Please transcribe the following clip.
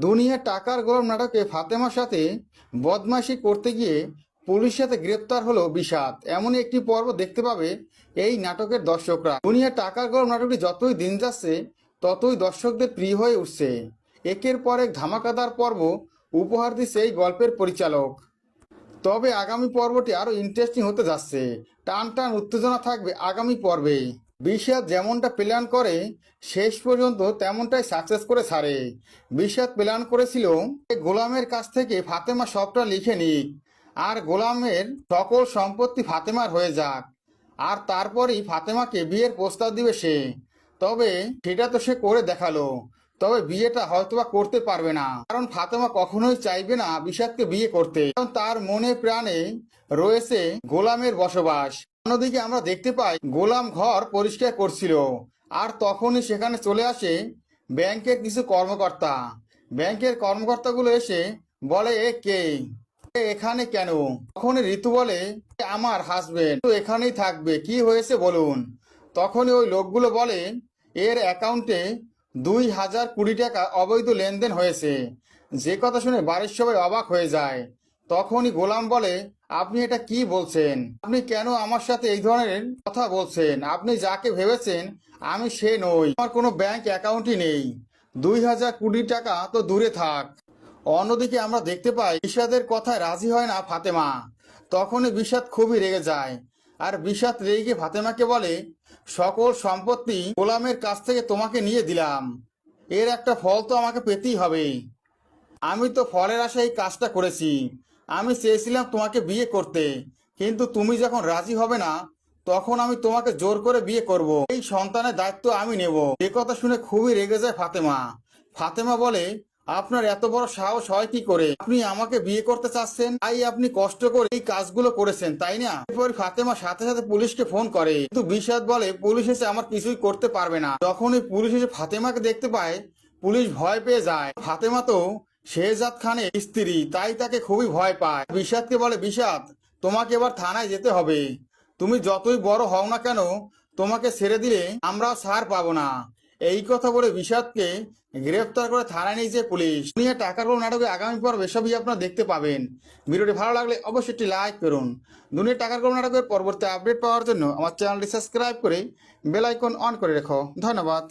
দুনিয়া টাকার গোলাম নাটকে ফাতেমার সাথে বদমাইশি করতে গিয়ে পুলিশের সাথে গ্রেপ্তার হলো বিষাদ। এমনই একটি পর্ব দেখতে পাবে এই নাটকের দর্শকরা। দুনিয়া টাকার গোলাম নাটকটি যতই দিন যাচ্ছে ততই দর্শকদের প্রিয় হয়ে উঠছে। একের পর এক ধামাকাদার পর্ব উপহার দিচ্ছে এই গল্পের পরিচালক। তবে আগামী পর্বটি আরো ইন্টারেস্টিং হতে যাচ্ছে। টান টান উত্তেজনা থাকবে আগামী পর্বে। বিষাদ যেমনটা প্ল্যান করে শেষ পর্যন্ত তেমনটাই সাকসেস করে ছাড়ে। বিষাদ প্ল্যান করেছিল গোলামের কাছ থেকে ফাতেমা সবটা লিখে নিক, আর গোলামের সকল সম্পত্তি ফাতেমার হয়ে যাক, আর তারপরই ফাতেমাকে বিয়ের প্রস্তাব দিবে সে। তবে সেটা তো সে করে দেখালো, তবে বিয়েটা হয়তোবা করতে পারবে না, কারণ ফাতেমা কখনোই চাইবে না বিষাদকে বিয়ে করতে, কারণ তার মনে প্রাণে রয়েছে গোলামের বসবাস। অন্যদিকে আমরা দেখতে পাই গোলাম ঘর পরিষ্কার করছিল, আর তখনই সেখানে চলে আসে ব্যাংকের কিছু কর্মকর্তা। ব্যাংকের কর্মকর্তাগুলো এসে বলে, এ কে, এখানে কেন? তখনই ঋতু বলে, আমার হাজবেন্ড, তো এখানেই থাকবে, কি হয়েছে বলুন। তখনই ওই লোকগুলো বলে, এর অ্যাকাউন্টে 2020 টাকা অবৈধ লেনদেন হয়েছে। যে কথা শুনে বাড়ির সবাই অবাক হয়ে যায়। তখনই গোলাম বলে, আপনি এটা কি বলছেন? আপনি কেন আমার সাথে এই ধরনের কথা বলছেন? আপনি যাকে ভেবেছেন আমি সে নই, আমার কোনো ব্যাংক অ্যাকাউন্টই নেই। 2020 টাকা তো দূরে থাক। অন্যদিকে আমরা দেখতে পাই বিষাদের কথায় রাজি হয় না ফাতেমা। তখনই বিষাদ খুবই রেগে যায়, আর বিষাদ রেগে ফাতেমাকে বলে, সকল সম্পত্তি গোলামের কাছ থেকে তোমাকে নিয়ে দিলাম, এর একটা ফল তো আমাকে পেতেই হবে। আমি তো ফলের আশায় এই কাজটা করেছি। আমি চেয়েছিলাম তোমাকে বিয়ে করতে, কিন্তু তুমি যখন রাজি হবে না তখন আমি তোমাকে জোর করে বিয়ে করব। এই সন্তানের দায়িত্ব আমি নেব। এ কথা শুনে খুবই রেগে যায় ফাতেমা। ফাতেমা বলে, আপনার এত বড় সাহস হয় কি করে? আপনি আমাকে বিয়ে করতে চাচ্ছেন, তাই আপনি কষ্ট করে এই কাজগুলো করেছেন, তাই না? এরপর ফাতেমা সাথে সাথে পুলিশকে ফোন করে, কিন্তু বিষাদ বলে, পুলিশ এসে আমার কিছুই করতে পারবে না। যখনই পুলিশ এসে ফাতেমাকে দেখতে পায় পুলিশ ভয় পেয়ে যায়। ফাতেমা তো শেহজাদ খানের স্ত্রী, তাই তাকে খুবই ভয় পায়। বিষাদকে বলে, বিষাদ, তোমাকে এবার থানায় যেতে হবে। তুমি যতই বড় হও না কেন, তোমাকে ছেড়ে দিলে আমরা ছাড় পাবো না। এই কথা বলে বিষাদকে গ্রেফতার করে থানায় নিয়ে যায় পুলিশ। দুনিয়া টাকার গোলাম নাটকে আগামী পর্ব এসবই আপনারা দেখতে পাবেন। ভিডিওটি ভালো লাগলে অবশ্যই একটি লাইক করুন। দুনিয়া টাকার গোলাম নাটকের পরবর্তী আপডেট পাওয়ার জন্য আমার চ্যানেলটি সাবস্ক্রাইব করে বেল আইকন অন করে রেখো। ধন্যবাদ।